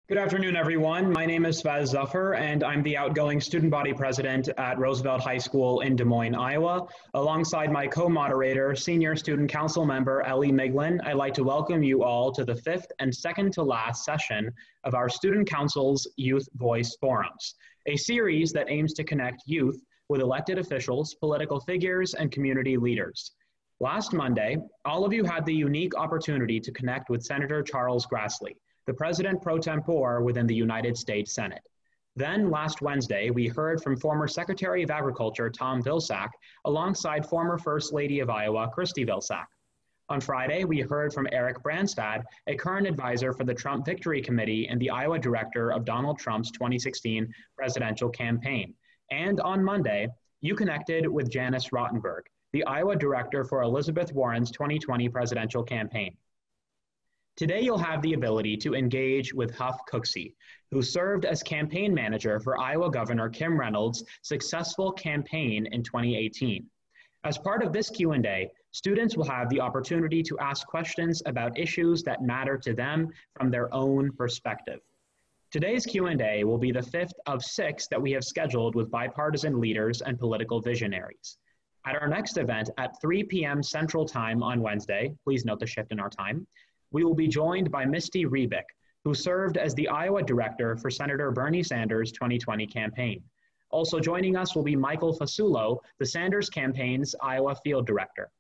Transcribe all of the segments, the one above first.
Good afternoon, everyone. My name is Zafar, and I'm the outgoing student body president at Roosevelt High School in Des Moines, Iowa. Alongside my co-moderator, senior student council member Ellie Miglin, I'd like to welcome you all to the fifth and second to last session of our Student Council's Youth Voice Forums, a series that aims to connect youth with elected officials, political figures, and community leaders. Last Monday, all of you had the unique opportunity to connect with Senator Charles Grassley, the President pro tempore within the United States Senate. Then last Wednesday, we heard from former Secretary of Agriculture Tom Vilsack alongside former First Lady of Iowa, Kristi Vilsack. On Friday, we heard from Eric Branstad, a current advisor for the Trump Victory Committee and the Iowa director of Donald Trump's 2016 presidential campaign. And on Monday, you connected with Janice Rottenberg, the Iowa director for Elizabeth Warren's 2020 presidential campaign. Today, you'll have the ability to engage with Hooff Cooksey, who served as campaign manager for Iowa Governor Kim Reynolds' successful campaign in 2018. As part of this Q&A, students will have the opportunity to ask questions about issues that matter to them from their own perspective. Today's Q&A will be the fifth of 6 that we have scheduled with bipartisan leaders and political visionaries. At our next event at 3 p.m. Central Time on Wednesday, please note the shift in our time, we will be joined by Misty Rebick, who served as the Iowa director for Senator Bernie Sanders' 2020 campaign. Also joining us will be Michael Fasullo, the Sanders campaign's Iowa field director.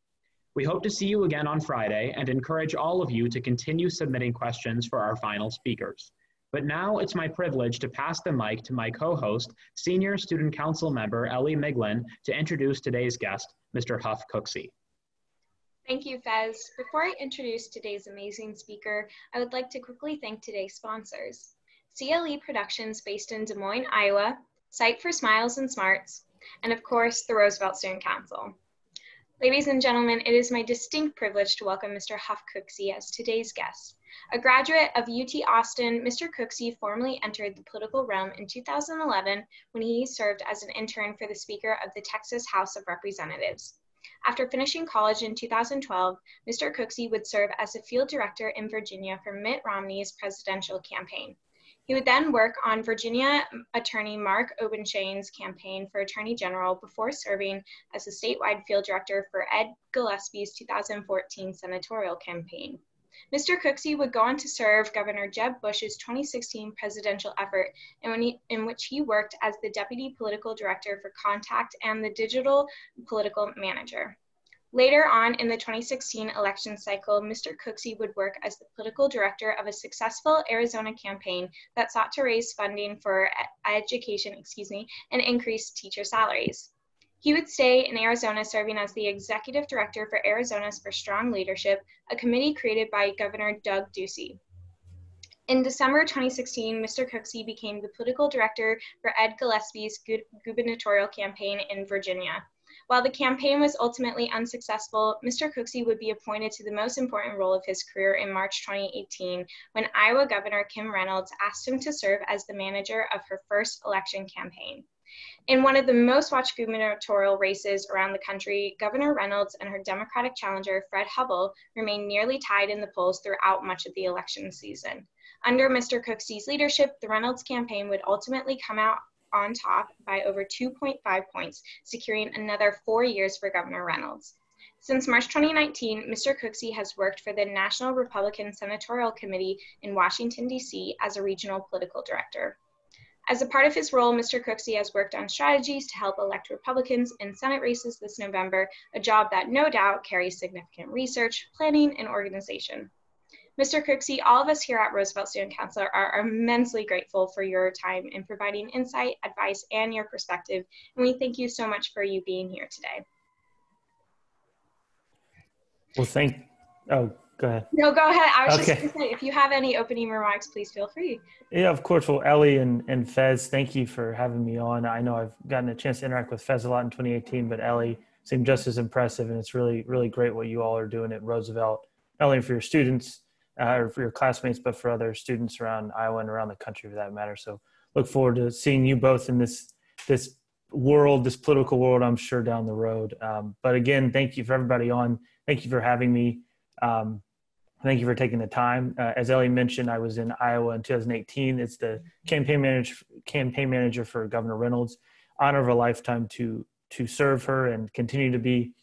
We hope to see you again on Friday and encourage all of you to continue submitting questions for our final speakers. But now it's my privilege to pass the mic to my co-host, Senior Student Council member Ellie Miglin, to introduce today's guest, Mr. Hooff Cooksey. Thank you, Fez. Before I introduce today's amazing speaker, I would like to quickly thank today's sponsors. CLE Productions based in Des Moines, Iowa, Site for Smiles and Smarts, and of course, the Roosevelt Student Council. Ladies and gentlemen, it is my distinct privilege to welcome Mr. Hooff Cooksey as today's guest. A graduate of UT Austin, Mr. Cooksey formally entered the political realm in 2011 when he served as an intern for the Speaker of the Texas House of Representatives. After finishing college in 2012, Mr. Cooksey would serve as a field director in Virginia for Mitt Romney's presidential campaign. He would then work on Virginia attorney Mark Obenshain's campaign for Attorney General before serving as a statewide field director for Ed Gillespie's 2014 senatorial campaign. Mr. Cooksey would go on to serve Governor Jeb Bush's 2016 presidential effort, in which he worked as the Deputy Political Director for Contact and the Digital Political Manager. Later on in the 2016 election cycle, Mr. Cooksey would work as the political director of a successful Arizona campaign that sought to raise funding for education, and increase teacher salaries. He would stay in Arizona serving as the executive director for Arizona's for Strong Leadership, a committee created by Governor Doug Ducey. In December 2016, Mr. Cooksey became the political director for Ed Gillespie's gubernatorial campaign in Virginia. While the campaign was ultimately unsuccessful, Mr. Cooksey would be appointed to the most important role of his career in March 2018, when Iowa Governor Kim Reynolds asked him to serve as the manager of her first election campaign. In one of the most watched gubernatorial races around the country, Governor Reynolds and her Democratic challenger, Fred Hubbell, remained nearly tied in the polls throughout much of the election season. Under Mr. Cooksey's leadership, the Reynolds campaign would ultimately come out on top by over 2.5 points, securing another 4 years for Governor Reynolds. Since March 2019, Mr. Cooksey has worked for the National Republican Senatorial Committee in Washington, D.C. as a regional political director. As a part of his role, Mr. Cooksey has worked on strategies to help elect Republicans in Senate races this November, a job that no doubt carries significant research, planning, and organization. Mr. Cooksey, all of us here at Roosevelt Student Council are immensely grateful for your time in providing insight, advice, and your perspective, and we thank you so much for you being here today. Well, go ahead. No, go ahead. I was just going to say, if you have any opening remarks, please feel free. Yeah, of course. Well, Ellie and Fez, thank you for having me on. I know I've gotten a chance to interact with Fez a lot in 2018, but Ellie seemed just as impressive, and it's really, really great what you all are doing at Roosevelt, not only for your students or for your classmates, but for other students around Iowa and around the country for that matter. So look forward to seeing you both in this world, this political world, I'm sure, down the road. But again, thank you for everybody on. Thank you for having me. Thank you for taking the time. As Ellie mentioned, I was in Iowa in 2018. It's the campaign manager for Governor Reynolds. Honor of a lifetime to serve her and continue to be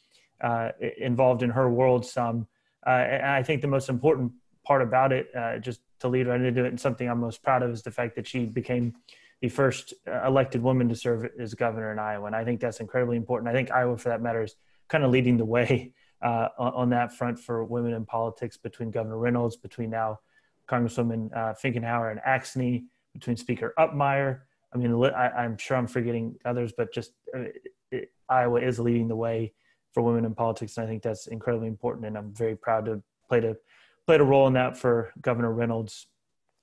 involved in her world some. And I think the most important part about it, just to lead right into it, and something I'm most proud of, is the fact that she became the first elected woman to serve as governor in Iowa. And I think that's incredibly important. I think Iowa, for that matter, is kind of leading the way on that front for women in politics, between Governor Reynolds, between now Congresswoman Finkenauer and Axney, between Speaker Upmeyer. I mean, I'm sure I'm forgetting others, but just Iowa is leading the way for women in politics. And I think that's incredibly important. And I'm very proud to played a role in that for Governor Reynolds.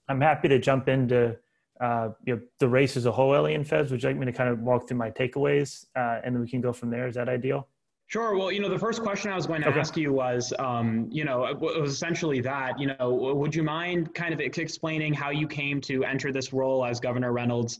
I'm happy to jump into the race as a whole, Ellie and Fez. Would you like me to kind of walk through my takeaways and then we can go from there? Is that ideal? Sure. Well, the first question I was going to ask you was, it was essentially that, would you mind kind of explaining how you came to enter this role as Governor Reynolds'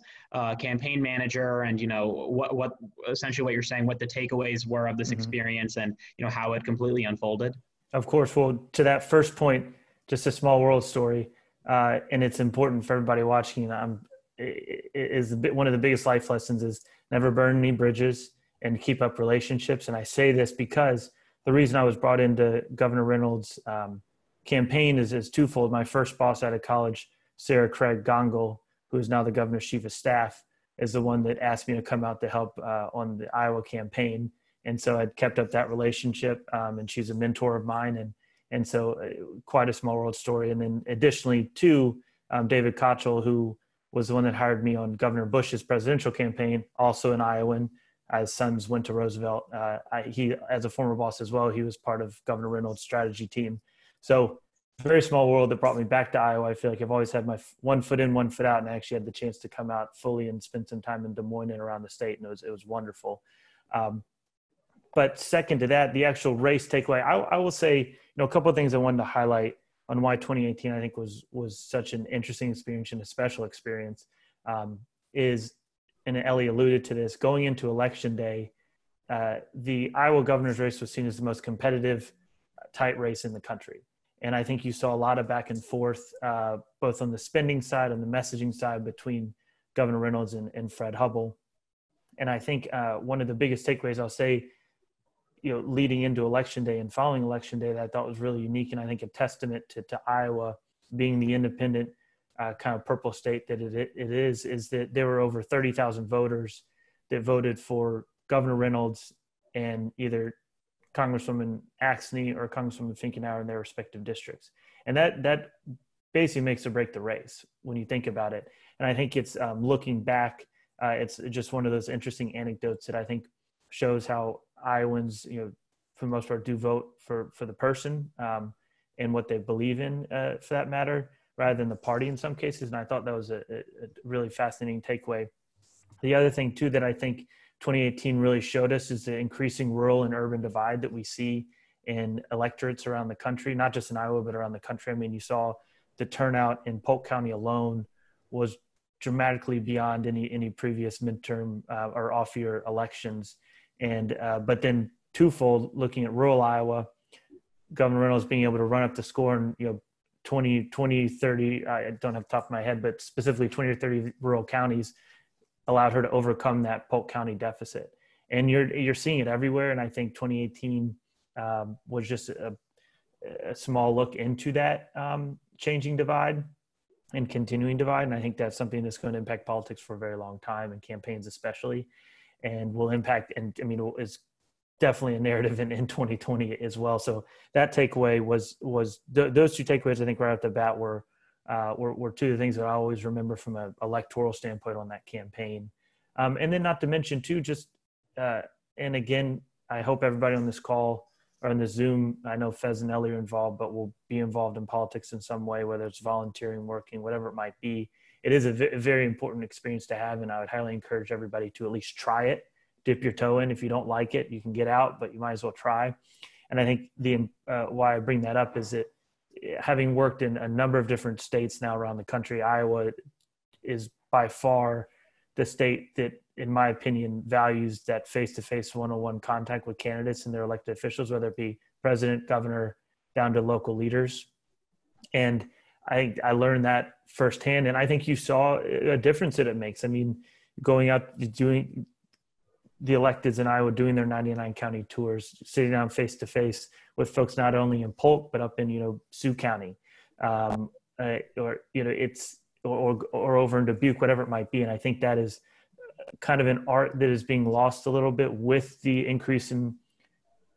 campaign manager, and, what essentially what you're saying, what the takeaways were of this experience, and, how it completely unfolded? Of course. Well, to that first point, just a small world story, and it's important for everybody watching. One of the biggest life lessons is never burn any bridges and keep up relationships. And I say this because the reason I was brought into Governor Reynolds' campaign is twofold. My first boss out of college, Sarah Craig Gongol, who is now the governor's chief of staff, is the one that asked me to come out to help on the Iowa campaign. And so I'd kept up that relationship, and she's a mentor of mine. And so quite a small world story. And then additionally, too, David Kochel, who was the one that hired me on Governor Bush's presidential campaign, also an Iowan. His sons went to Roosevelt. He, as a former boss as well, he was part of Governor Reynolds' strategy team. So very small world that brought me back to Iowa. I feel like I've always had my one foot in, one foot out, and I actually had the chance to come out fully and spend some time in Des Moines and around the state, and it was wonderful. But second to that, the actual race takeaway, I will say, a couple of things I wanted to highlight on why 2018 I think was such an interesting experience and a special experience is, and Ellie alluded to this, going into Election Day, the Iowa governor's race was seen as the most competitive, tight race in the country. And I think you saw a lot of back and forth, both on the spending side and the messaging side between Governor Reynolds and Fred Hubbell. And I think one of the biggest takeaways I'll say, leading into Election Day and following Election Day, that I thought was really unique, and I think a testament to Iowa being the independent kind of purple state that it is that there were over 30,000 voters that voted for Governor Reynolds and either Congresswoman Axney or Congresswoman Finkenauer in their respective districts. And that basically makes or break the race when you think about it. And I think it's looking back, it's just one of those interesting anecdotes that I think shows how Iowans, for the most part, do vote for the person and what they believe in, for that matter, rather than the party in some cases. And I thought that was a really fascinating takeaway. The other thing, too, that I think 2018 really showed us is the increasing rural and urban divide that we see in electorates around the country, not just in Iowa, but around the country. I mean, you saw the turnout in Polk County alone was dramatically beyond any previous midterm or off-year elections. And but then twofold, looking at rural Iowa, Governor Reynolds being able to run up the score in 20, 30, I don't have the top of my head, but specifically 20 or 30 rural counties allowed her to overcome that Polk County deficit. And you're seeing it everywhere. And I think 2018 was just a small look into that changing divide and continuing divide. And I think that's something that's going to impact politics for a very long time, and campaigns especially, and will impact, and I mean, it's definitely a narrative in 2020 as well. So that takeaway was those two takeaways, I think, right off the bat were two of the things that I always remember from an electoral standpoint on that campaign. And then not to mention too, just, and again, I hope everybody on this call or on the Zoom, I know Fez and Ellie are involved, but will be involved in politics in some way, whether it's volunteering, working, whatever it might be. It is a very important experience to have, and I would highly encourage everybody to at least try it, dip your toe in. If you don't like it, you can get out, but you might as well try. And I think why I bring that up is that having worked in a number of different states now around the country, Iowa is by far the state that, in my opinion, values that face-to-face one-on-one contact with candidates and their elected officials, whether it be president, governor, down to local leaders. And I learned that firsthand. And I think you saw a difference that it makes. I mean, going out, doing the electeds in Iowa, doing their 99 county tours, sitting down face to face with folks, not only in Polk, but up in, Sioux County, or over in Dubuque, whatever it might be. And I think that is kind of an art that is being lost a little bit with the increase in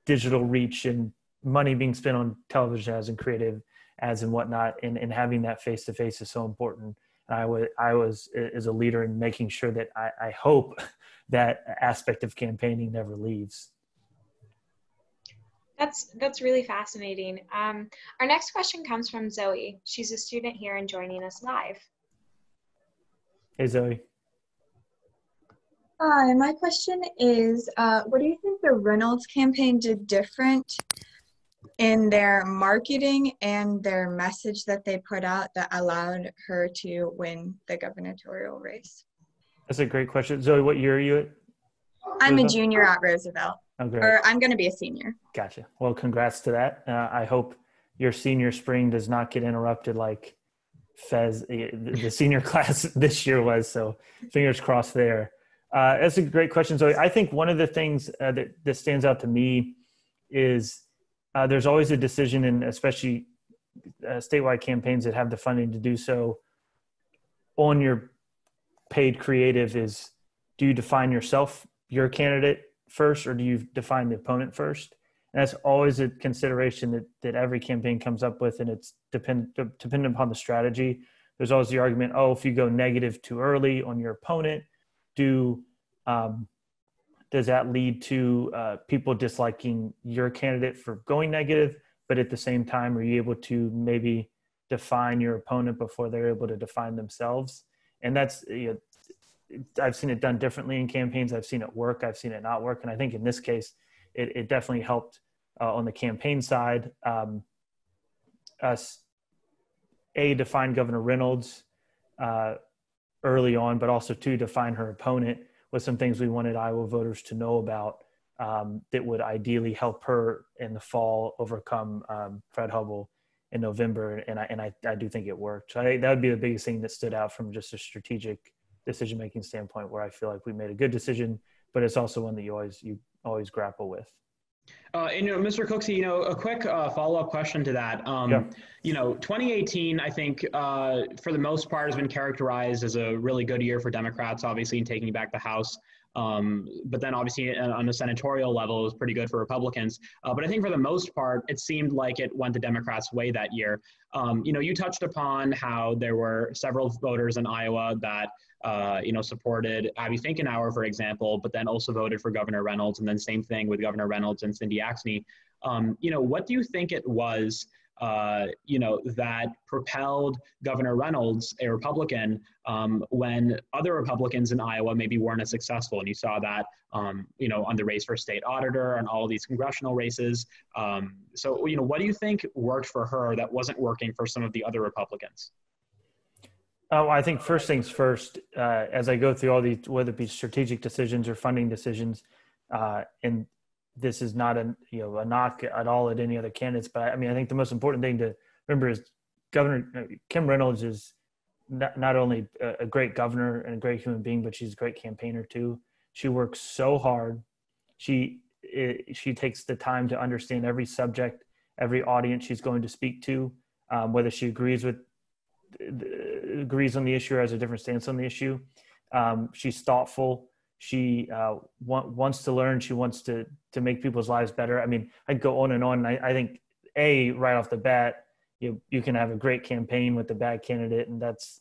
digital reach and money being spent on television ads and creative ads and whatnot. And having that face to face is so important. And I was as a leader in making sure that I hope that aspect of campaigning never leaves. That's really fascinating. Our next question comes from Zoe. She's a student here and joining us live. Hey, Zoe. Hi, my question is, what do you think the Reynolds campaign did different in their marketing and their message that they put out that allowed her to win the gubernatorial race? That's a great question. Zoe, what year are you at? I'm a junior at Roosevelt. Oh, great. Or I'm going to be a senior. Gotcha. Well, congrats to that. I hope your senior spring does not get interrupted like Fez, the senior class this year was. So fingers crossed there. That's a great question, Zoe. I think one of the things that stands out to me is there's always a decision, and especially statewide campaigns that have the funding to do so, on your paid creative is, do you define yourself, your candidate first, or do you define the opponent first? And that's always a consideration that every campaign comes up with, and it's dependent upon the strategy. There's always the argument, if you go negative too early on your opponent, does that lead to people disliking your candidate for going negative? But at the same time, are you able to maybe define your opponent before they're able to define themselves? And that's, I've seen it done differently in campaigns. I've seen it work. I've seen it not work. And I think in this case, it definitely helped on the campaign side. Us, define Governor Reynolds early on, but also to define her opponent with some things we wanted Iowa voters to know about that would ideally help her in the fall overcome Fred Hubble in November. And I do think it worked. So I think that would be the biggest thing that stood out from just a strategic decision-making standpoint, where I feel like we made a good decision, but it's also one that you always grapple with. Mr. Cooksey, a quick follow-up question to that. 2018, I think, for the most part, has been characterized as a really good year for Democrats, obviously, in taking back the House. But then, obviously, on the senatorial level, it was pretty good for Republicans. But I think for the most part, it seemed like it went the Democrats' way that year. You touched upon how there were several voters in Iowa that supported Abby Finkenauer, for example, but then also voted for Governor Reynolds, and then same thing with Governor Reynolds and Cindy Axne. What do you think it was, that propelled Governor Reynolds, a Republican, when other Republicans in Iowa maybe weren't as successful? And you saw that, on the race for state auditor and all of these congressional races. So, what do you think worked for her that wasn't working for some of the other Republicans? I think first things first, as I go through all these, whether it be strategic decisions or funding decisions, and this is not a knock at all at any other candidates, but I think the most important thing to remember is Governor Kim Reynolds is not only a great governor and a great human being, but she's a great campaigner too. She works so hard. She takes the time to understand every subject, every audience she's going to speak to, whether she agrees on the issue or has a different stance on the issue. She's thoughtful. She wants to learn. She wants to make people's lives better. I'd go on and on. I think right off the bat, you can have a great campaign with a bad candidate, and that's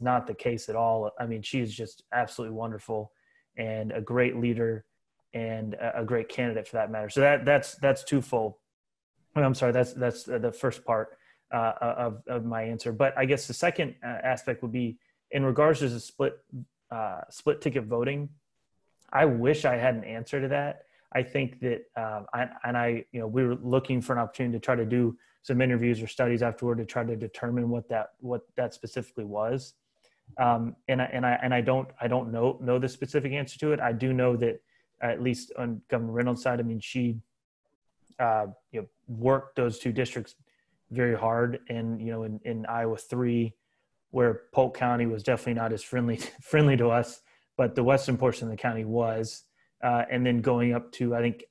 not the case at all. She is just absolutely wonderful and a great leader and a great candidate for that matter. So that's twofold. I'm sorry, that's the first part of my answer. But I guess the second aspect would be in regards to the split ticket voting. I wish I had an answer to that. I think that, we were looking for an opportunity to try to do some interviews or studies afterward to try to determine what that specifically was. And I don't know the specific answer to it. I do know that at least on Governor Reynolds' side, she worked those two districts very hard. And, you know, in Iowa 3, where Polk County was definitely not as friendly to us, but the western portion of the county was. And then going up to, I think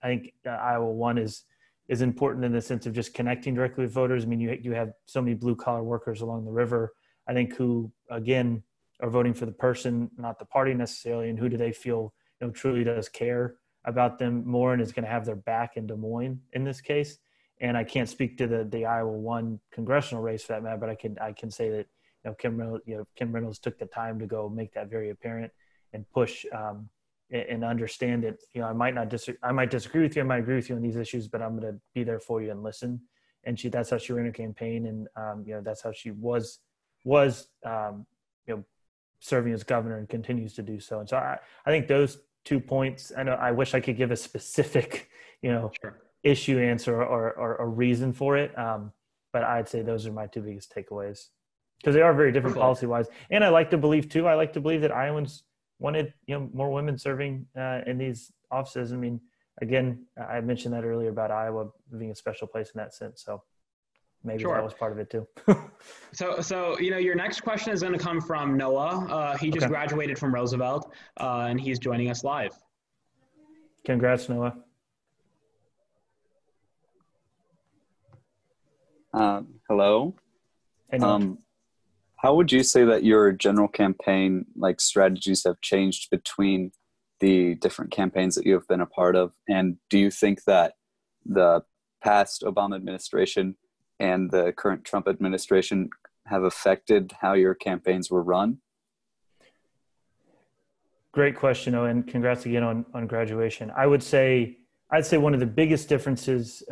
Iowa 1 is important in the sense of just connecting directly with voters. I mean, you have so many blue collar workers along the river, I think, who again are voting for the person, not the party necessarily, and who do they feel, you know, truly does care about them more and is going to have their back in Des Moines in this case. And I can't speak to the Iowa 1 congressional race for that matter, but I can say that, you know, Kim Reynolds took the time to go make that very apparent and push and understand that, you know, I might disagree with you, I might agree with you on these issues, but I'm going to be there for you and listen. And that's how she ran her campaign, and you know, that's how she was you know, serving as governor and continues to do so. And so I think those 2 points. I know I wish I could give a specific, you know, Sure. issue answer or a reason for it, but I'd say those are my 2 biggest takeaways, because they are very different policy wise. And I like to believe that Iowans wanted, you know, more women serving in these offices. I mean, again, I mentioned that earlier about Iowa being a special place in that sense. So maybe Sure. that was part of it too. So, you know, your next question is going to come from Noah. He just Okay. graduated from Roosevelt, and he's joining us live. Congrats, Noah. Hello. Hey, Noah. How would you say that your general campaign like strategies have changed between the different campaigns that you have been a part of? And do you think that the past Obama administration and the current Trump administration have affected how your campaigns were run? Great question, Noah, and congrats again on graduation. I'd say one of the biggest differences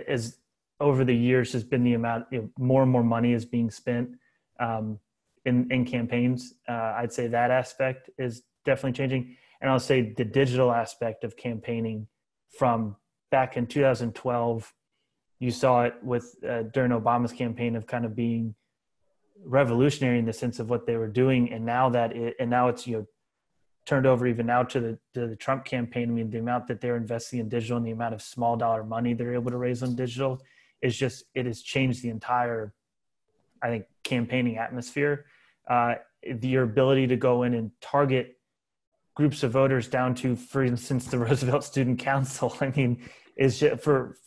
is over the years has been the amount, you know, more and more money is being spent in campaigns. I'd say that aspect is definitely changing. And I'll say the digital aspect of campaigning from back in 2012, you saw it with during Obama's campaign of kind of being revolutionary in the sense of what they were doing. And now it's, you know, turned over even now to the Trump campaign. I mean, the amount that they're investing in digital and the amount of small dollar money they're able to raise on digital is just, it has changed the entire, I think, campaigning atmosphere. Your ability to go in and target groups of voters down to, for instance, the Roosevelt Student Council, I mean, is just for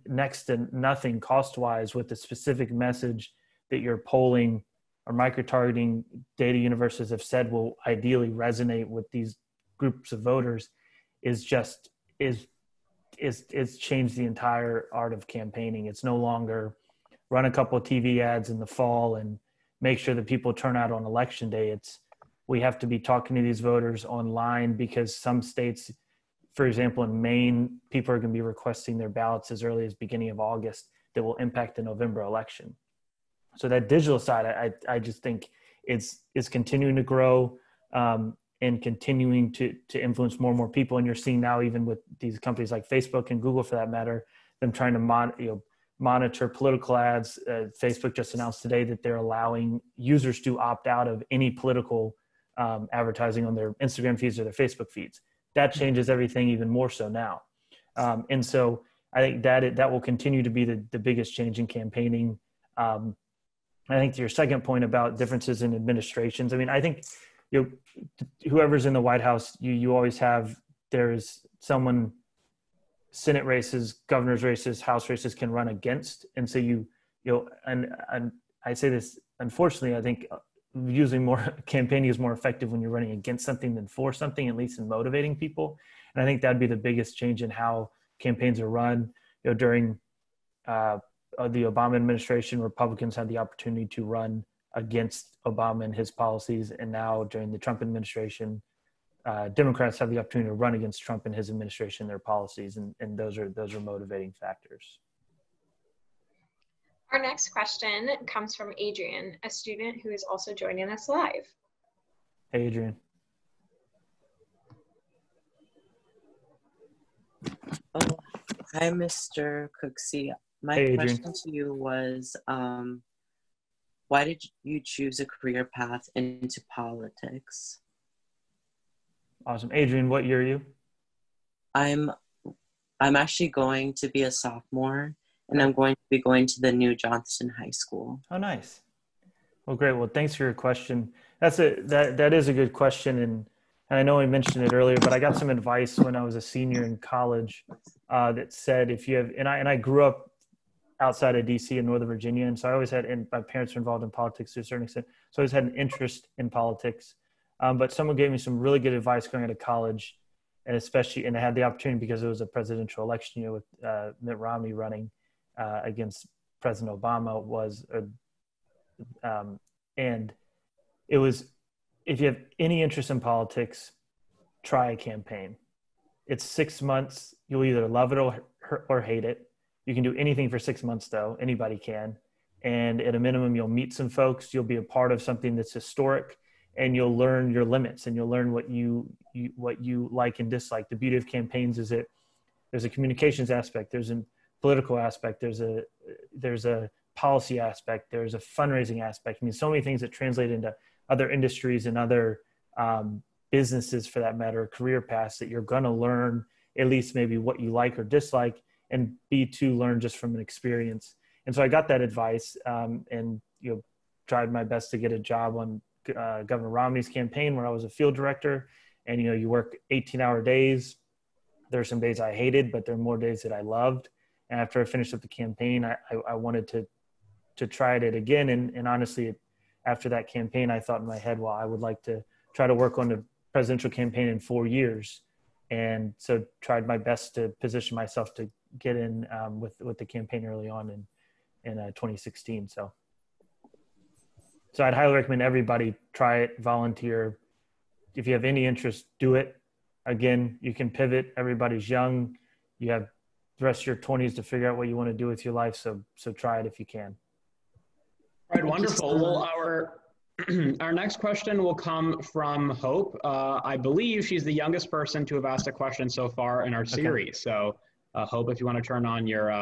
next to nothing cost-wise with the specific message that you're polling or micro-targeting data universes have said will ideally resonate with these groups of voters is changed the entire art of campaigning. It's no longer run a couple of TV ads in the fall and make sure that people turn out on election day. We have to be talking to these voters online because some states, for example, in Maine, people are going to be requesting their ballots as early as beginning of August that will impact the November election. So that digital side, I just think is continuing to grow and continuing to influence more and more people. And you're seeing now, even with these companies like Facebook and Google, for that matter, them trying to monitor political ads. Facebook just announced today that they're allowing users to opt out of any political advertising on their Instagram feeds or their Facebook feeds. That changes everything even more so now. And so I think that will continue to be the biggest change in campaigning. I think to your second point about differences in administrations, I mean, I think, you know, whoever's in the White House, you always have, there's someone, Senate races, governor's races, House races can run against. And so and I say this, unfortunately, I think campaigning is more effective when you're running against something than for something, at least in motivating people. And I think that'd be the biggest change in how campaigns are run. You know, during the Obama administration, Republicans had the opportunity to run against Obama and his policies. And now during the Trump administration, Democrats have the opportunity to run against Trump and his administration, their policies. And those are motivating factors. Our next question comes from Adrian, a student who is also joining us live. Hey, Adrian. Oh, hi, Mr. Cooksey. My question to you was, why did you choose a career path into politics? Awesome. Adrian, what year are you? I'm actually going to be a sophomore and I'm going to be going to the new Johnston High School. Oh, nice. Well, great. Well, thanks for your question. That is a good question, and I know I mentioned it earlier, but I got some advice when I was a senior in college that said if you have, and I grew up outside of DC in Northern Virginia, and so I always had, and my parents were involved in politics to a certain extent, so I always had an interest in politics. But someone gave me some really good advice going into college, and especially, and I had the opportunity because it was a presidential election year with Mitt Romney running against President Obama and it was, if you have any interest in politics, try a campaign. It's 6 months. You'll either love it or hate it. You can do anything for 6 months though. Anybody can. And at a minimum, you'll meet some folks. You'll be a part of something that's historic, and you'll learn your limits, and you'll learn what you like and dislike. The beauty of campaigns is that there's a communications aspect. There's a political aspect. There's a policy aspect. There's a fundraising aspect. I mean, so many things that translate into other industries and other businesses, for that matter, career paths, that you're going to learn at least maybe what you like or dislike, and to learn just from an experience. And so I got that advice, and tried my best to get a job on Governor Romney's campaign, where I was a field director. And you work 18-hour days. There are some days I hated, but there are more days that I loved. And after I finished up the campaign, I wanted to try it again. And honestly, after that campaign, I thought in my head, well, I would like to try to work on the presidential campaign in 4 years. And so tried my best to position myself to get in with the campaign early on in 2016. So I'd highly recommend everybody try it, volunteer. If you have any interest, do it. Again, you can pivot. Everybody's young. You have the rest of your 20s to figure out what you want to do with your life. So try it if you can. All right, wonderful. Well, our next question will come from Hope. I believe she's the youngest person to have asked a question so far in our series. Okay. So Hope, if you want to turn on your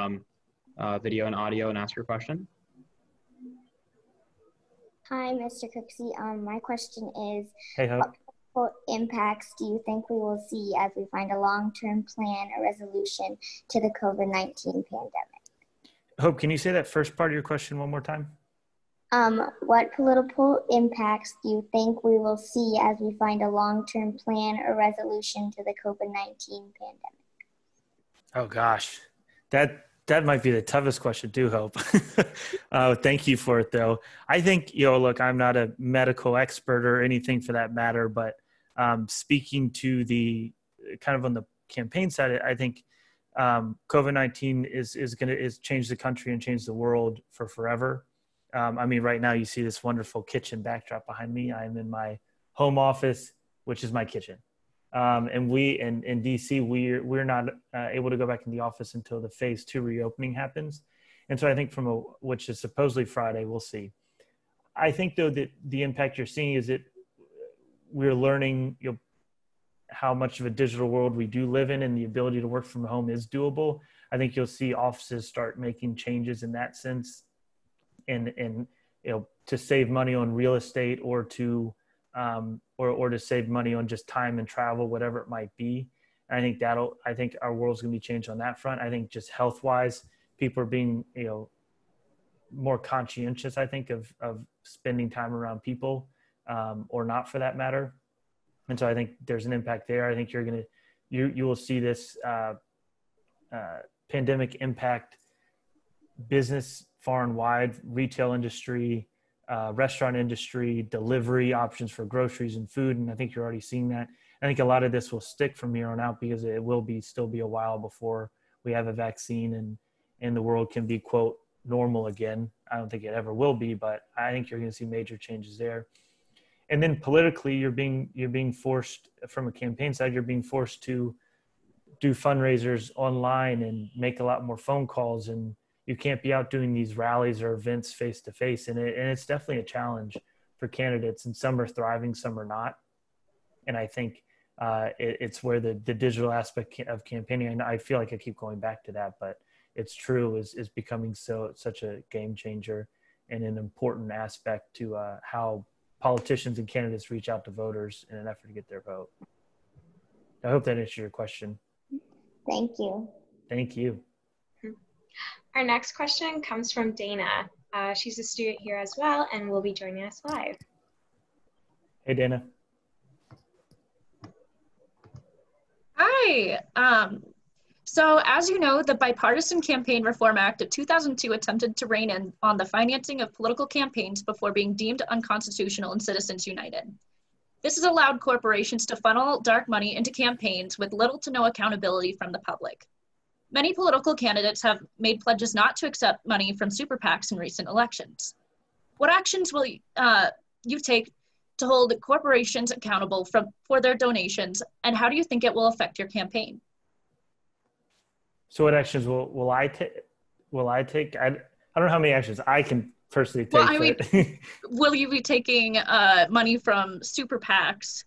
video and audio and ask your question. Hi, Mr. Cooksey. My question is, hey, Hope. What impacts do you think we will see as we find a long-term plan or resolution to the COVID-19 pandemic? Hope, can you say that first part of your question one more time? What political impacts do you think we will see as we find a long-term plan or resolution to the COVID-19 pandemic? Oh gosh, that might be the toughest question too, Hope. Thank you for it though. I think, look, I'm not a medical expert or anything for that matter, but speaking to the kind of on the campaign side, I think COVID-19 is change the country and change the world for forever. I mean, right now you see this wonderful kitchen backdrop behind me. I'm in my home office, which is my kitchen. And in DC, we're not able to go back in the office until the phase 2 reopening happens. And so I think which is supposedly Friday, we'll see. I think though that the impact you're seeing is that we're learning how much of a digital world we do live in, and the ability to work from home is doable. I think you'll see offices start making changes in that sense, and to save money on real estate or to save money on just time and travel, whatever it might be. And I think our world's going to be changed on that front. I think just health wise, people are being, more conscientious, I think, of spending time around people, or not for that matter. And so I think there's an impact there. I think you will see this pandemic impact business far and wide, retail industry, restaurant industry, delivery options for groceries and food. And I think you're already seeing that. I think a lot of this will stick from here on out, because it will still be a while before we have a vaccine and the world can be, quote, normal again. I don't think it ever will be, but I think you're going to see major changes there. And then politically, you're being forced, from a campaign side, you're being forced to do fundraisers online and make a lot more phone calls, and you can't be out doing these rallies or events face to face. And it's definitely a challenge for candidates, and some are thriving, some are not. And I think it's where the digital aspect of campaigning, and I feel like I keep going back to that, but it's true, is becoming such a game changer and an important aspect to how politicians and candidates reach out to voters in an effort to get their vote. I hope that answers your question. Thank you. Thank you. Our next question comes from Dana. She's a student here as well and will be joining us live. Hey, Dana. Hi. So as you know, the Bipartisan Campaign Reform Act of 2002 attempted to rein in on the financing of political campaigns before being deemed unconstitutional in Citizens United. This has allowed corporations to funnel dark money into campaigns with little to no accountability from the public. Many political candidates have made pledges not to accept money from super PACs in recent elections. What actions will you take to hold corporations accountable for their donations, and how do you think it will affect your campaign? So what actions will I take? I don't know how many actions I can personally take. Well, I mean, will you be taking money from super PACs,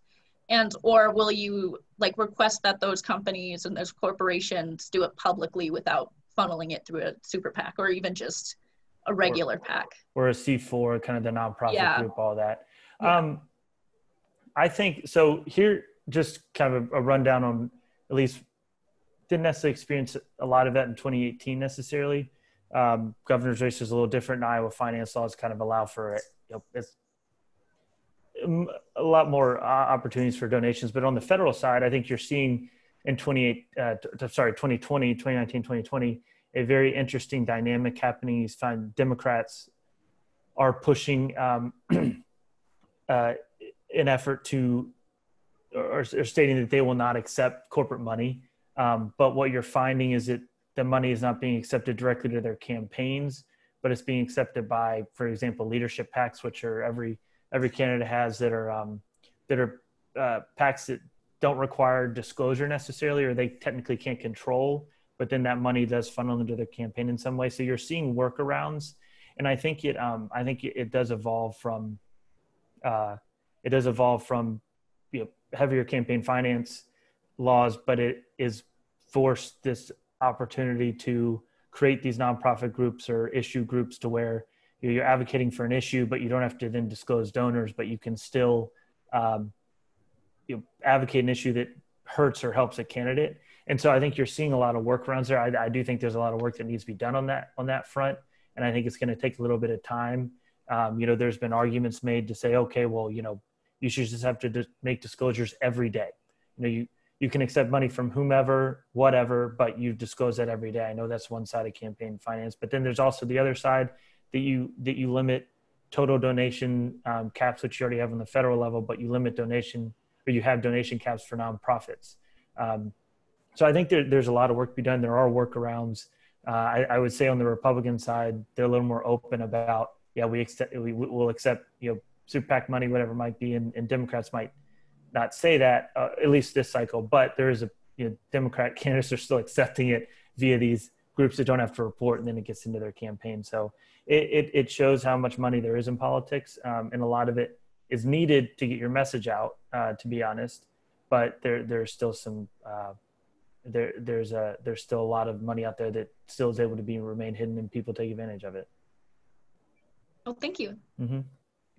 or will you request that those companies and those corporations do it publicly without funneling it through a super PAC or even just a regular PAC? Or a C4, kind of the nonprofit group, all that. Yeah. I think, so here, just kind of a rundown on, at least didn't necessarily experience a lot of that in 2018 necessarily. Governor's race is a little different in Iowa. Finance laws kind of allow for it. It's a lot more opportunities for donations. But on the federal side, I think you're seeing in 2019, 2020, a very interesting dynamic happening. You find Democrats are pushing an effort to, or stating that they will not accept corporate money. But what you're finding is that the money is not being accepted directly to their campaigns, but it's being accepted by, for example, leadership PACs, which are every candidate has, that are PACs that don't require disclosure necessarily, or they technically can't control, but then that money does funnel into their campaign in some way. So you're seeing workarounds, and I think it does evolve from heavier campaign finance laws, but it is forced this opportunity to create these nonprofit groups or issue groups to where you're advocating for an issue, but you don't have to then disclose donors, but you can still advocate an issue that hurts or helps a candidate. And so I think you're seeing a lot of workarounds there. I do think there's a lot of work that needs to be done on that front. And I think it's going to take a little bit of time. There's been arguments made to say, okay, well, you should just have to make disclosures every day. You can accept money from whomever, whatever, but you disclose that every day. I know that's one side of campaign finance, but then there's also the other side that you limit total donation caps, which you already have on the federal level, but you limit donation, or you have donation caps for nonprofits. So I think there's a lot of work to be done. There are workarounds. I would say on the Republican side, they're a little more open about, we'll accept, super PAC money, whatever it might be, and Democrats might not say that, at least this cycle, but there is Democrat candidates are still accepting it via these groups that don't have to report, and then it gets into their campaign. So it shows how much money there is in politics, and a lot of it is needed to get your message out, to be honest. But there's still some there's still a lot of money out there that still is able to remain hidden, and people take advantage of it. Well, thank you. Mm-hmm.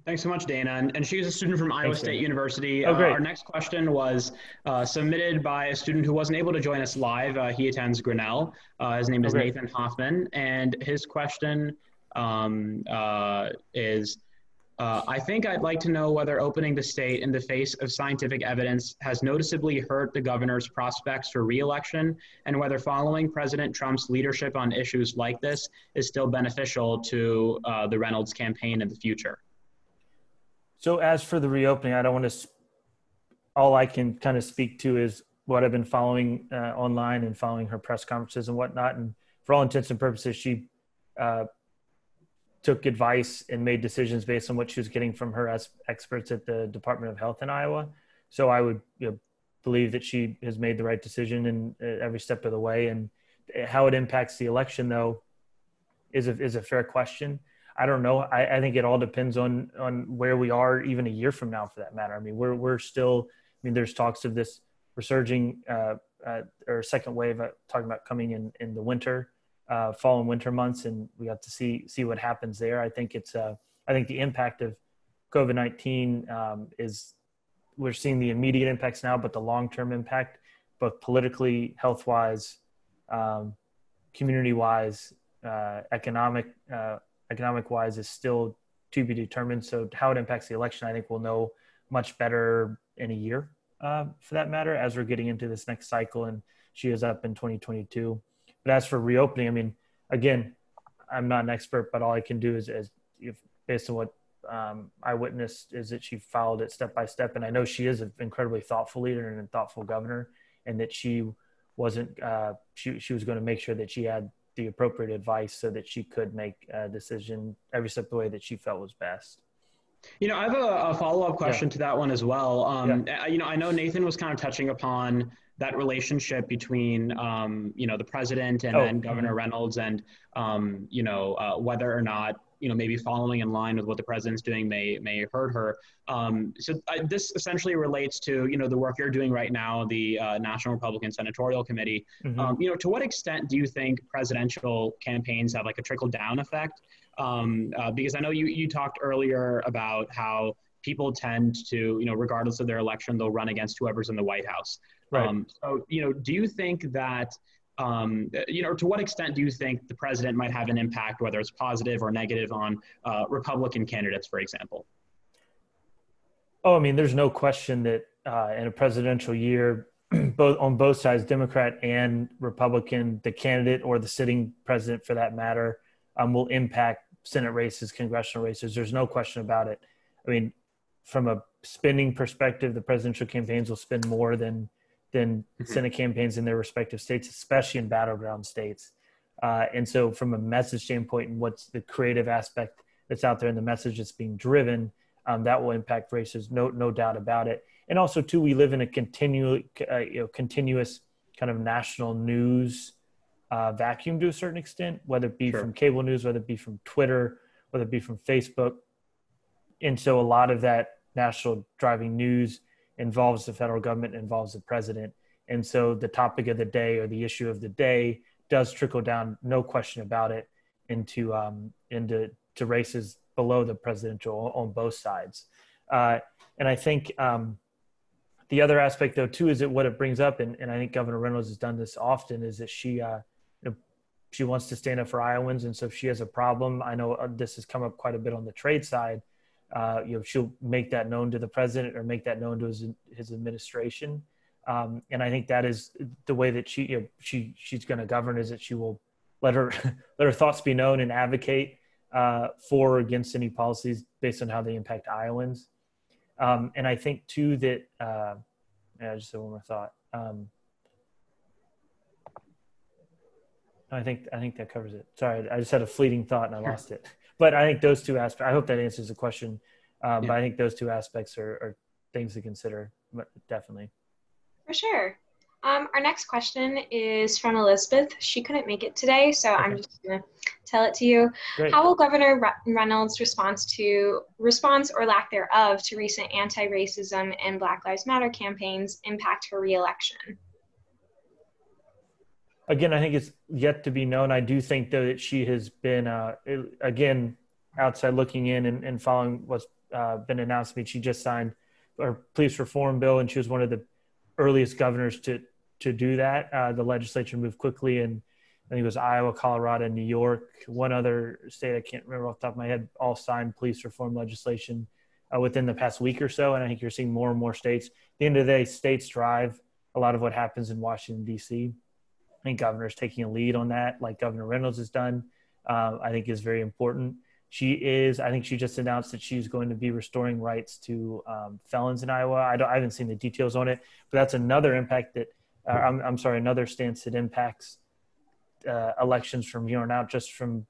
Thanks so much, Dana. And she's a student from Iowa State University. Oh, great. Our next question was submitted by a student who wasn't able to join us live. He attends Grinnell. His name is Nathan Hoffman. And his question is, I think I'd like to know whether opening the state in the face of scientific evidence has noticeably hurt the governor's prospects for re-election, and whether following President Trump's leadership on issues like this is still beneficial to the Reynolds campaign in the future. So as for the reopening, I don't want to, all I can kind of speak to is what I've been following online and following her press conferences and whatnot. And for all intents and purposes, she took advice and made decisions based on what she was getting from her experts at the Department of Health in Iowa. So I would believe that she has made the right decision in every step of the way. And how it impacts the election, though, is a fair question. I don't know. I think it all depends on where we are even a year from now, for that matter. I mean, we're still, there's talks of this resurging or second wave talking about coming in the winter, fall and winter months, and we have to see what happens there. I think I think the impact of COVID-19 is, we're seeing the immediate impacts now, but the long-term impact, both politically, health-wise, community-wise, economic wise is still to be determined. So how it impacts the election, I think we'll know much better in a year, for that matter, as we're getting into this next cycle, and she is up in 2022. But as for reopening, I mean, again, I'm not an expert, but all I can do is based on what I witnessed, is that she followed it step by step. And I know she is an incredibly thoughtful leader and a thoughtful governor, and that she wasn't, she was going to make sure that she had the appropriate advice so that she could make a decision every step of the way that she felt was best. You know, I have a follow-up question to that one as well. You know, I know Nathan was kind of touching upon that relationship between, you know, the president and then Governor Reynolds, and, you know, whether or not, you know, maybe following in line with what the president's doing may hurt her. This essentially relates to, you know, the work you're doing right now, the National Republican Senatorial Committee. You know, to what extent do you think presidential campaigns have like a trickle-down effect? Because I know you talked earlier about how people tend to, you know, regardless of their election, they'll run against whoever's in the White House. Right. So, you know, do you think that, you know, to what extent do you think the president might have an impact, whether it's positive or negative, on Republican candidates, for example? Oh, I mean, there's no question that in a presidential year, on both sides, Democrat and Republican, the candidate or the sitting president, for that matter, will impact Senate races, congressional races. There's no question about it. I mean, from a spending perspective, the presidential campaigns will spend more than Senate campaigns in their respective states, especially in battleground states. And so from a message standpoint, and what's the creative aspect that's out there and the message that's being driven, that will impact races, no doubt about it. And also, too, we live in a continuous kind of national news vacuum to a certain extent, whether it be from cable news, whether it be from Twitter, whether it be from Facebook. And so a lot of that national driving news involves the federal government, involves the president. And so the topic of the day or the issue of the day does trickle down, no question about it, into races below the presidential on both sides. And I think the other aspect, though, too, is that what it brings up, and I think Governor Reynolds has done this often, is that she wants to stand up for Iowans. And so if she has a problem, I know this has come up quite a bit on the trade side, you know, she'll make that known to the president or make that known to his administration. And I think that is the way that she's going to govern, is that she will let her thoughts be known and advocate for or against any policies based on how they impact Iowans. And I think too that I just had one more thought. I think that covers it. Sorry, I just had a fleeting thought and I lost it. But I think those two aspects, I hope that answers the question. But I think those two aspects are things to consider, definitely. For sure. Our next question is from Elizabeth. She couldn't make it today, so I'm just going to tell it to you. Great. How will Governor Reynolds' response or lack thereof to recent anti-racism and Black Lives Matter campaigns impact her reelection? Again, I think it's yet to be known. I do think, though, that she has been, again, outside looking in and following what's been announced to me. She just signed our police reform bill, and she was one of the earliest governors to do that. The legislature moved quickly, and I think it was Iowa, Colorado, and New York. One other state, I can't remember off the top of my head, all signed police reform legislation within the past week or so. And I think you're seeing more and more states. At the end of the day, states drive a lot of what happens in Washington, D.C. I think governors taking a lead on that, like Governor Reynolds has done, I think is very important. I think she just announced that she's going to be restoring rights to felons in Iowa. I haven't seen the details on it, but that's another impact that, another stance that impacts elections from here on out, just from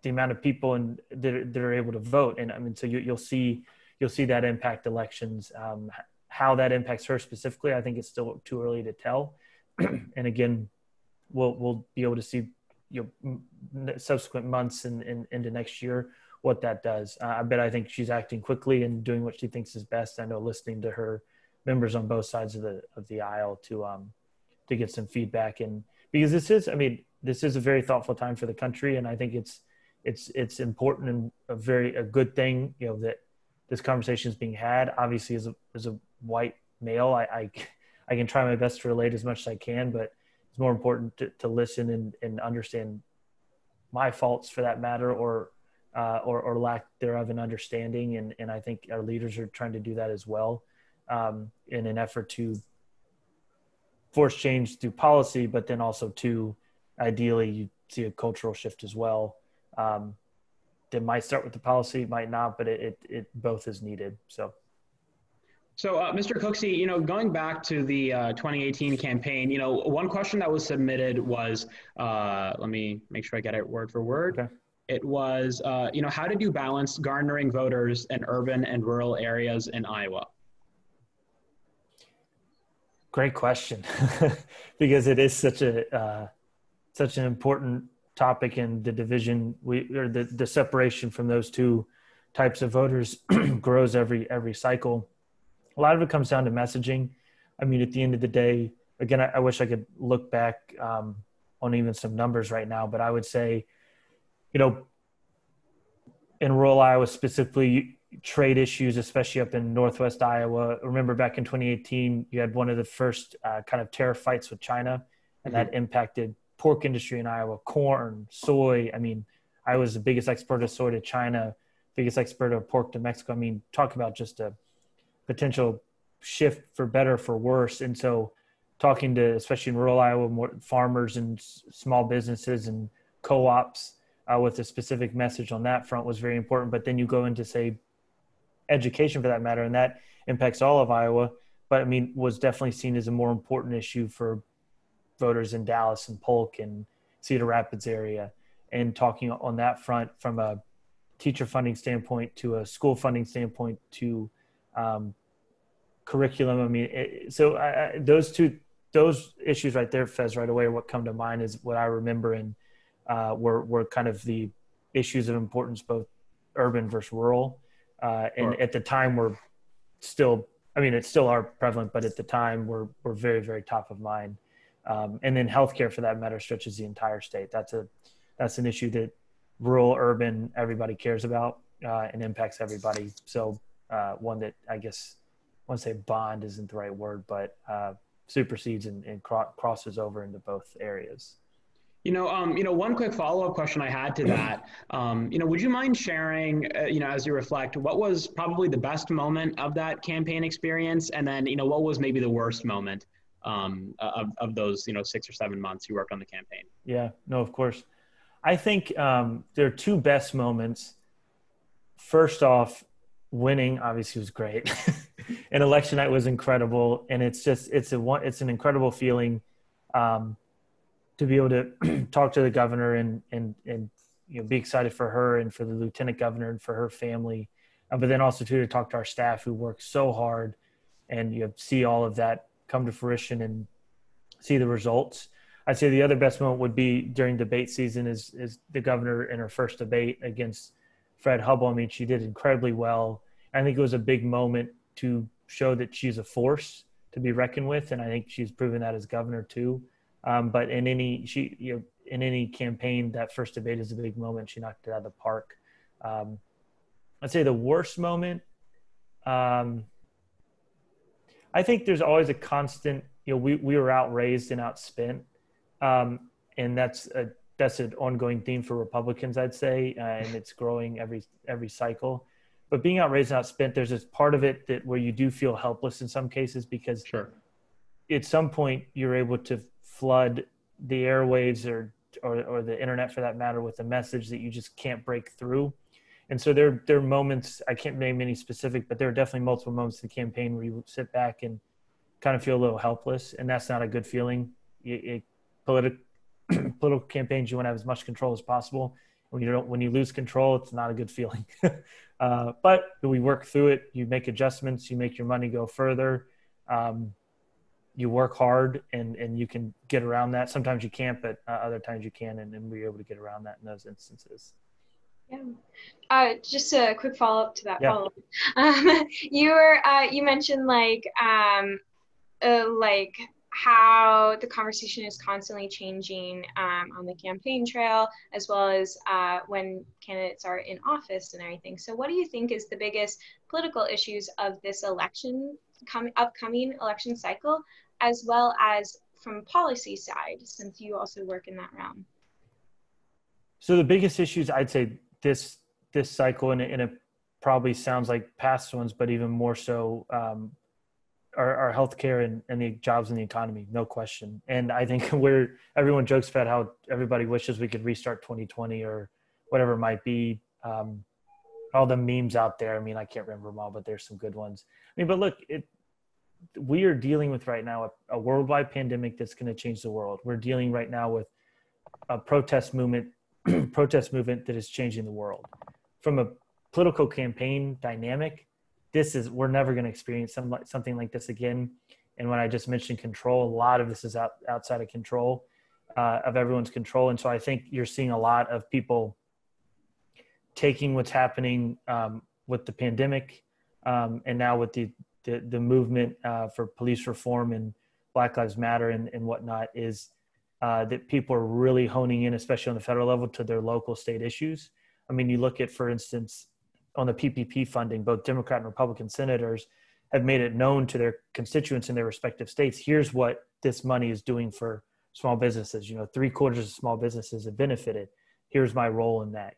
the amount of people that are able to vote. And I mean, so you'll see that impact elections. How that impacts her specifically, I think it's still too early to tell. And again, we'll be able to see subsequent months and into next year what that does. I think she's acting quickly and doing what she thinks is best. I know, listening to her members on both sides of the aisle to get some feedback, and because this is a very thoughtful time for the country, and I think it's important and a good thing, you know, that this conversation is being had. Obviously, as a white male, I can try my best to relate as much as I can, but it's more important to listen and understand my faults for that matter, or lack thereof in understanding. And I think our leaders are trying to do that as well, in an effort to force change through policy, but then also to ideally you see a cultural shift as well. That might start with the policy, might not, but it both is needed. So Mr. Cooksey, going back to the 2018 campaign, one question that was submitted was, let me make sure I get it word for word. Okay. It was, how did you balance garnering voters in urban and rural areas in Iowa? Great question, because it is such an important topic, and the division or the separation from those two types of voters grows every cycle. A lot of it comes down to messaging. I mean, at the end of the day, again, I wish I could look back on even some numbers right now, but I would say, in rural Iowa specifically, trade issues, especially up in Northwest Iowa. Remember back in 2018, you had one of the first kind of tariff fights with China, and that impacted pork industry in Iowa, corn, soy. I mean, Iowa's the biggest exporter of soy to China, biggest exporter of pork to Mexico. I mean, talk about just a potential shift for better, for worse. And so talking to, especially in rural Iowa, more farmers and small businesses and co-ops with a specific message on that front was very important. But then you go into, say, education for that matter, and that impacts all of Iowa, but I mean, was definitely seen as a more important issue for voters in Dallas and Polk and Cedar Rapids area. And talking on that front from a teacher funding standpoint to a school funding standpoint to curriculum. I mean, those issues right there, Fez, right away, what come to mind is what I remember, and were kind of the issues of importance, both urban versus rural. And at the time were still, I mean, it still are prevalent, but at the time were very, very top of mind. And then healthcare, for that matter, stretches the entire state. That's an issue that rural, urban, everybody cares about, and impacts everybody. So one that I guess I want to say bond isn't the right word, but supersedes and crosses over into both areas. One quick follow-up question I had to that, would you mind sharing, as you reflect, what was probably the best moment of that campaign experience? And then, what was maybe the worst moment of those, 6 or 7 months you worked on the campaign? Yeah, no, of course. I think there are two best moments. First off, winning obviously was great. And election night was incredible. And it's an incredible feeling to be able to talk to the governor and be excited for her and for the lieutenant governor and for her family, but then also to talk to our staff who work so hard and see all of that come to fruition and see the results. I'd say the other best moment would be during debate season is the governor in her first debate against Fred Hubble. I mean, she did incredibly well. I think it was a big moment to show that she's a force to be reckoned with, and I think she's proven that as governor too. But in any campaign, that first debate is a big moment. She knocked it out of the park. I'd say the worst moment. I think there's always a constant. We were outraised and outspent, and that's an ongoing theme for Republicans, I'd say, and it's growing every cycle. But being outraised and outspent, there's this part of it that where you do feel helpless in some cases because at some point you're able to flood the airwaves or the internet for that matter with a message that you just can't break through. And so there are moments, I can't name any specific, but there are definitely multiple moments in the campaign where you sit back and kind of feel a little helpless, and that's not a good feeling. Political campaigns, you want to have as much control as possible. When you lose control, it's not a good feeling. But we work through it. You make adjustments. You make your money go further. You work hard, and you can get around that. Sometimes you can't, but other times you can, and we're able to get around that in those instances. Yeah. Just a quick follow-up to that. Yeah. You mentioned like how the conversation is constantly changing on the campaign trail, as well as when candidates are in office and everything. So what do you think is the biggest political issues of this upcoming election cycle, as well as from policy side, since you also work in that realm? So the biggest issues, I'd say this cycle, and it probably sounds like past ones, but even more so, our healthcare and the jobs in the economy, no question. And I think everyone jokes about how everybody wishes we could restart 2020 or whatever it might be. All the memes out there. I mean, I can't remember them all, but there's some good ones. I mean, but look, we are dealing with right now a worldwide pandemic that's going to change the world. We're dealing right now with a protest movement that is changing the world. From a political campaign dynamic, we're never going to experience something like this again. And when I just mentioned control, a lot of this is outside of control, of everyone's control. And so I think you're seeing a lot of people taking what's happening with the pandemic and now with the movement for police reform and Black Lives Matter and whatnot, is that people are really honing in, especially on the federal level, to their local state issues. I mean, you look at, for instance, on the PPP funding, both Democrat and Republican senators have made it known to their constituents in their respective states, here's what this money is doing for small businesses. 3/4 of small businesses have benefited. Here's my role in that.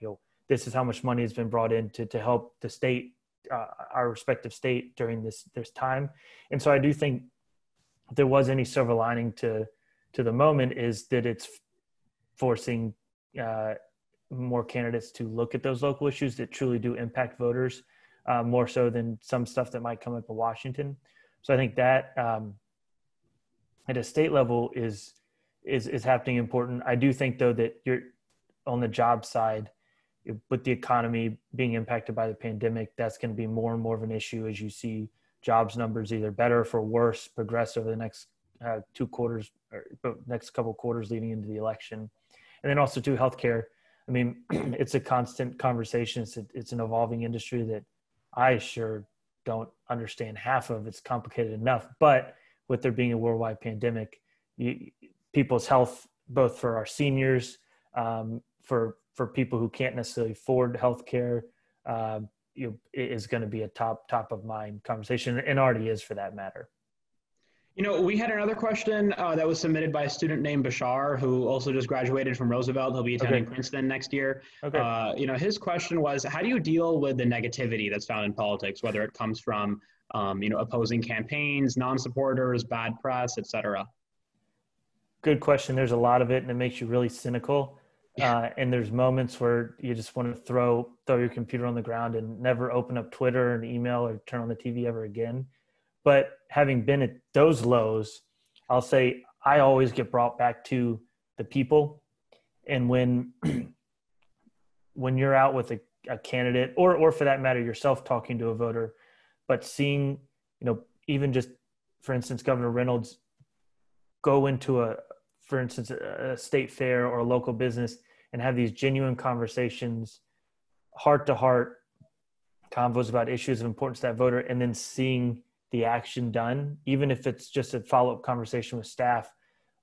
This is how much money has been brought in to help the state, our respective state during this time. And so I do think if there was any silver lining to the moment, is that it's forcing more candidates to look at those local issues that truly do impact voters, more so than some stuff that might come up in Washington. So I think that at a state level is happening important. I do think, though, that you're on the job side, with the economy being impacted by the pandemic, that's going to be more and more of an issue as you see jobs numbers either better or for worse progress over the next 2 quarters or next couple of quarters leading into the election. And then also too, healthcare. I mean, it's a constant conversation. It's an evolving industry that I sure don't understand half of. It's complicated enough, but with there being a worldwide pandemic, people's health, both for our seniors, for people who can't necessarily afford healthcare, is going to be a top of mind conversation, and already is for that matter. We had another question that was submitted by a student named Bashar, who also just graduated from Roosevelt. He'll be attending Princeton next year. Okay. His question was, how do you deal with the negativity that's found in politics, whether it comes from, opposing campaigns, non-supporters, bad press, etc.? Good question. There's a lot of it, and it makes you really cynical. And there's moments where you just want to throw your computer on the ground and never open up Twitter and email or turn on the TV ever again. But having been at those lows, I'll say I always get brought back to the people. And when you're out with a candidate, or for that matter, yourself talking to a voter, but seeing, even just, for instance, Governor Reynolds go into a state fair or a local business and have these genuine conversations, heart-to-heart convos about issues of importance to that voter, and then seeing the action done, even if it's just a follow-up conversation with staff,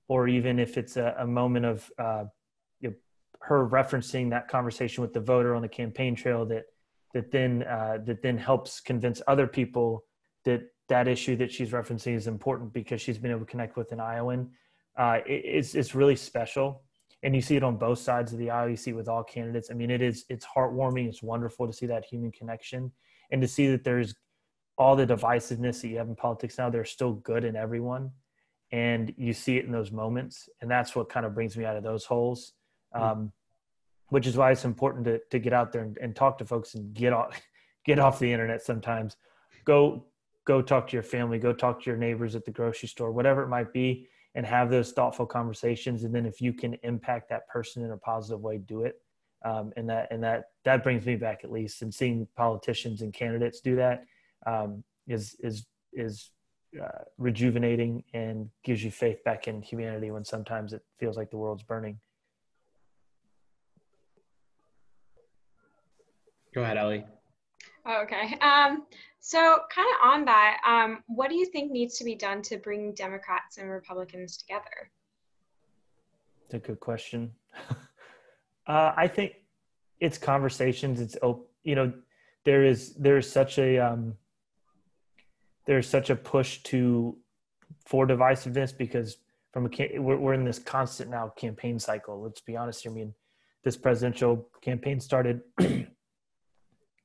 or even if it's a moment of her referencing that conversation with the voter on the campaign trail that then helps convince other people that issue that she's referencing is important because she's been able to connect with an Iowan. It's really special. And you see it on both sides of the aisle. You see it with all candidates. I mean, it's heartwarming. It's wonderful to see that human connection, and to see that there's all the divisiveness that you have in politics now. There's still good in everyone, and you see it in those moments. And that's what kind of brings me out of those holes, which is why it's important to get out there and talk to folks and get off the internet sometimes. Go talk to your family, go talk to your neighbors at the grocery store, whatever it might be, and have those thoughtful conversations. And then if you can impact that person in a positive way, do it. And that brings me back, at least, and seeing politicians and candidates do that is rejuvenating and gives you faith back in humanity when sometimes it feels like the world's burning. Go ahead, Ellie. Okay. So kind of on that, what do you think needs to be done to bring Democrats and Republicans together? That's a good question. I think it's conversations. It's there's such a push for divisiveness because we're in this constant now campaign cycle. Let's be honest here. I mean, this presidential campaign started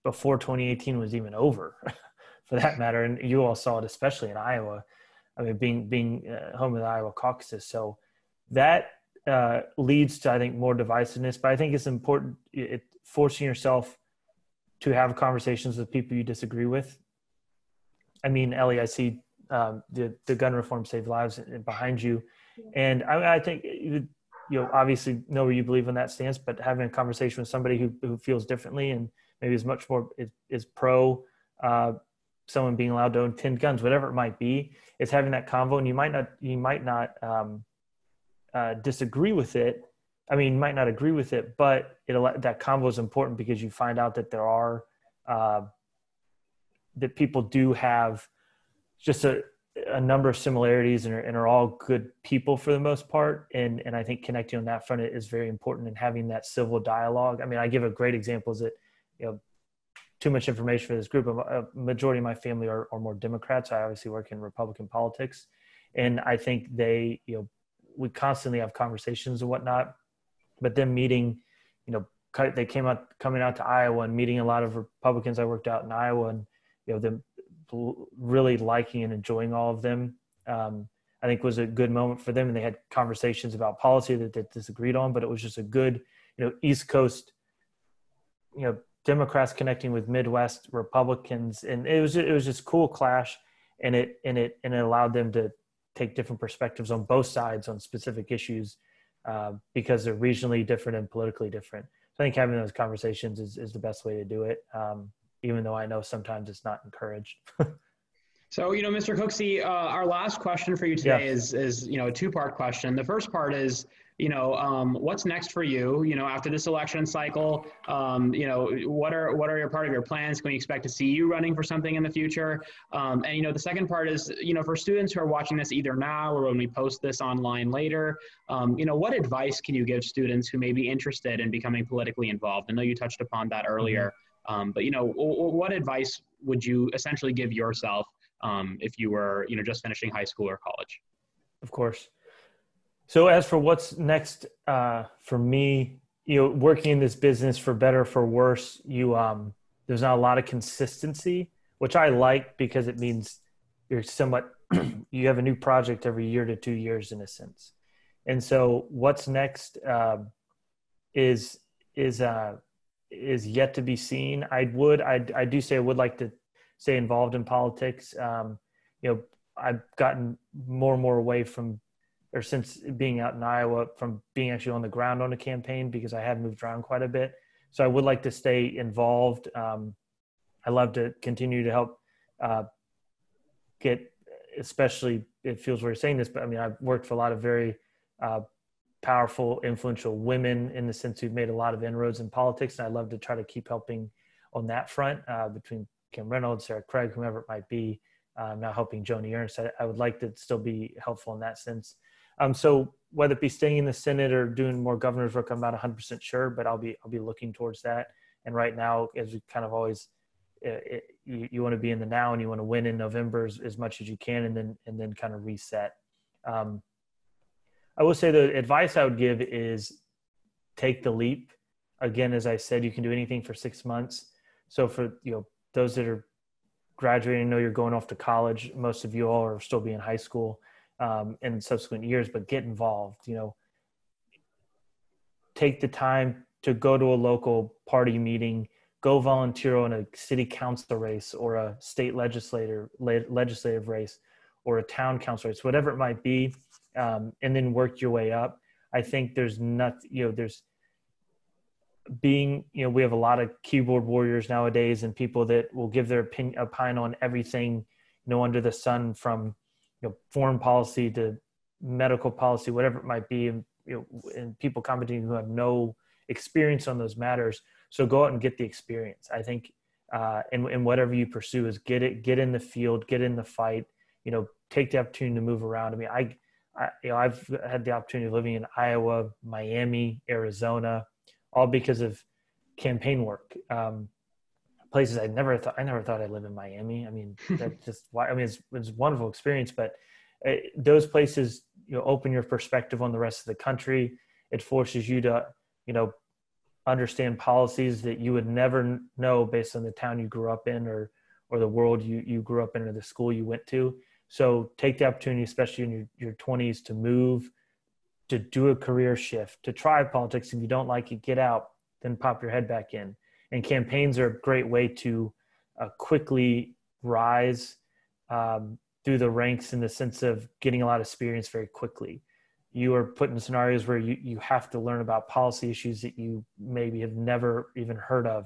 before 2018 was even over, for that matter. And you all saw it, especially in Iowa. I mean, being home of the Iowa caucuses. So that leads to, I think, more divisiveness. But I think it's important, forcing yourself to have conversations with people you disagree with. I mean, Ellie, I see the gun reform saved lives behind you. And I think, obviously know where you believe in that stance, but having a conversation with somebody who feels differently and maybe is much more is pro someone being allowed to own 10 guns, whatever it might be, is having that convo. And you might not disagree with it. I mean, you might not agree with it, but that convo is important because you find out that there are that people do have just a number of similarities and are all good people for the most part. And I think connecting on that front is very important, and having that civil dialogue. I mean, I give a great example is that, too much information for this group. A majority of my family are more Democrats. I obviously work in Republican politics. And I think we constantly have conversations and whatnot, but them meeting, they coming out to Iowa and meeting a lot of Republicans I worked out in Iowa, and, them really liking and enjoying all of them, I think was a good moment for them. And they had conversations about policy that they disagreed on, but it was just a good, East Coast, Democrats connecting with Midwest Republicans. And it was just cool clash. And it allowed them to take different perspectives on both sides on specific issues, because they're regionally different and politically different. So I think having those conversations is the best way to do it. Even though I know sometimes it's not encouraged. So, Mr. Cooksey, our last question for you today is a two-part question. The first part is, what's next for you? After this election cycle, what are your part of your plans? Can we expect to see you running for something in the future? And the second part is, for students who are watching this either now or when we post this online later, what advice can you give students who may be interested in becoming politically involved? I know you touched upon that earlier, but what advice would you essentially give yourself if you were, just finishing high school or college? Of course. So as for what's next for me, working in this business, for better or for worse, there's not a lot of consistency, which I like because it means you're somewhat, you have a new project every year to 2 years in a sense. And so what's next is yet to be seen. I do say I would like to stay involved in politics. I've gotten more and more away from, or since being out in Iowa, from being actually on the ground on a campaign, because I have moved around quite a bit. So I would like to stay involved. I love to continue to help get, especially, it feels weird saying this, but I mean, I've worked for a lot of very powerful, influential women in the sense who've made a lot of inroads in politics. And I love to try to keep helping on that front, between Kim Reynolds, Sarah Craig, whomever it might be, now helping Joni Ernst. I would like to still be helpful in that sense. So whether it be staying in the Senate or doing more governor's work, I'm not 100% sure, but I'll be looking towards that. And right now, as we kind of always, you want to be in the now and you want to win in November as much as you can, and then kind of reset. I will say the advice I would give is take the leap. Again, as I said, you can do anything for 6 months. So for those that are graduating, know you're going off to college. Most of you all are still be in high school in subsequent years, but get involved. Take the time to go to a local party meeting, go volunteer on a city council race or a state legislative race or a town council race, whatever it might be, and then work your way up. I think there's nothing, there's being, we have a lot of keyboard warriors nowadays and people that will give their opinion on everything, under the sun, from, foreign policy to medical policy, whatever it might be, and people commenting who have no experience on those matters. So go out and get the experience. I think, and whatever you pursue is get in the field, get in the fight, take the opportunity to move around. I mean, I've had the opportunity of living in Iowa, Miami, Arizona, all because of campaign work. Places I never thought I'd live in Miami. I mean, that's just why. I mean, it's a wonderful experience, but those places, open your perspective on the rest of the country. It forces you to, understand policies that you would never know based on the town you grew up in or the world you grew up in or the school you went to. So take the opportunity, especially in your 20s, to move, to do a career shift, to try politics. If you don't like it, get out, then pop your head back in. And campaigns are a great way to quickly rise through the ranks in the sense of getting a lot of experience very quickly. You are put in scenarios where you have to learn about policy issues that you maybe have never even heard of.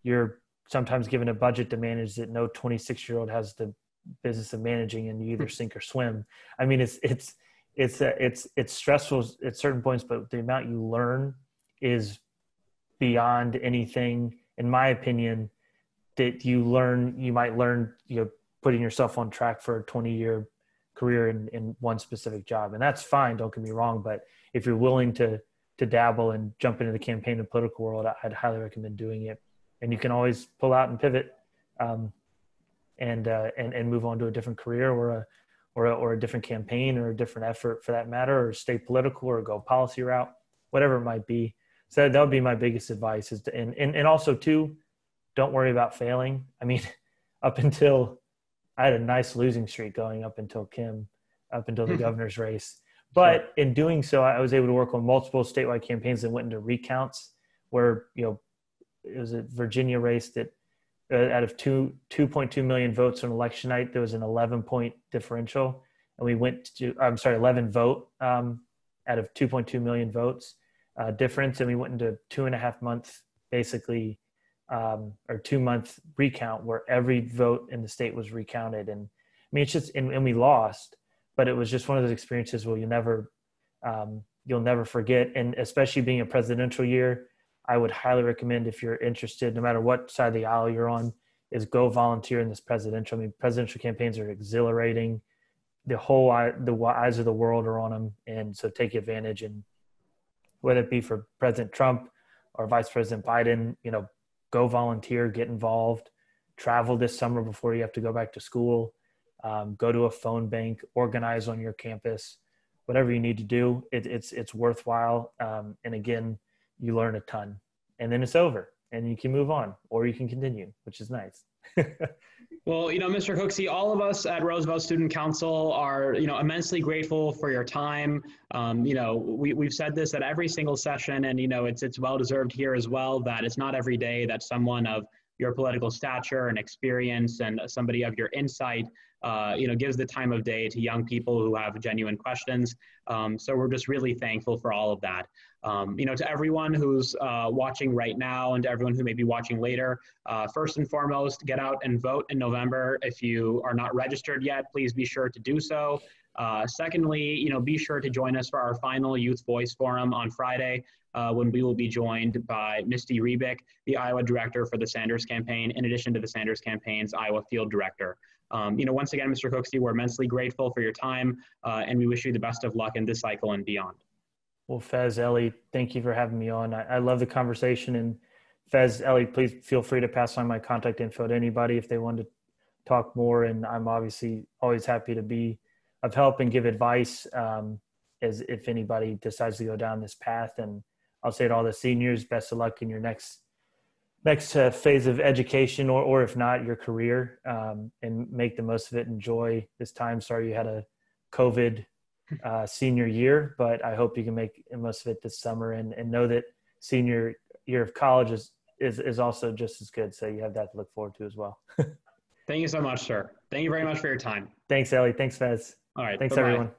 You're sometimes given a budget to manage that no 26-year-old has the business of managing, and you either sink or swim. I mean, it's stressful at certain points, but the amount you learn is beyond anything, in my opinion, that you might learn, putting yourself on track for a 20-year career in one specific job. And that's fine, don't get me wrong, but if you're willing to dabble and jump into the campaign and political world, I'd highly recommend doing it. And you can always pull out and pivot and move on to a different career or a different campaign or a different effort for that matter, or stay political or go policy route, whatever it might be. So that would be my biggest advice is and also too, don't worry about failing. I mean, up until I had a nice losing streak going up until the governor's race. But in doing so, I was able to work on multiple statewide campaigns that went into recounts where, it was a Virginia race that out of 2.2 million votes on election night, there was an 11-point differential. And we went to, 11 vote out of 2.2 million votes difference. And we went into 2.5 months, basically, or 2-month recount where every vote in the state was recounted. And I mean, it's just, and we lost, but it was just one of those experiences where you'll never forget. And especially being a presidential year, I would highly recommend, if you're interested, no matter what side of the aisle you're on, is go volunteer in this presidential. I mean, presidential campaigns are exhilarating. The eyes of the world are on them. And so take advantage. And whether it be for President Trump or Vice President Biden, go volunteer, get involved, travel this summer before you have to go back to school, go to a phone bank, organize on your campus, whatever you need to do. It's worthwhile. And again, you learn a ton, and then it's over and you can move on, or you can continue, which is nice. Well, Mr. Cooksey, all of us at Roosevelt Student Council are, immensely grateful for your time. We've said this at every single session, and, it's well-deserved here as well, that it's not every day that someone of your political stature and experience and somebody of your insight, gives the time of day to young people who have genuine questions. So we're just really thankful for all of that. To everyone who's watching right now and to everyone who may be watching later, first and foremost, get out and vote in November. If you are not registered yet, please be sure to do so. Secondly, be sure to join us for our final Youth Voice Forum on Friday, when we will be joined by Misty Rebick, the Iowa Director for the Sanders Campaign, in addition to the Sanders Campaign's Iowa Field Director. Once again, Mr. Cooksey, we're immensely grateful for your time, and we wish you the best of luck in this cycle and beyond. Well, Fez, Ellie, thank you for having me on. I love the conversation. And Fez, Ellie, please feel free to pass on my contact info to anybody if they want to talk more. And I'm obviously always happy to be of help and give advice as if anybody decides to go down this path. And I'll say to all the seniors, best of luck in your next phase of education, or if not, your career, and make the most of it. Enjoy this time. Sorry you had a COVID senior year, but I hope you can make the most of it this summer, and know that senior year of college is also just as good. So you have that to look forward to as well. Thank you so much, sir. Thank you very much for your time. Thanks, Ellie. Thanks, Fez. All right. Thanks, Bye-bye. everyone.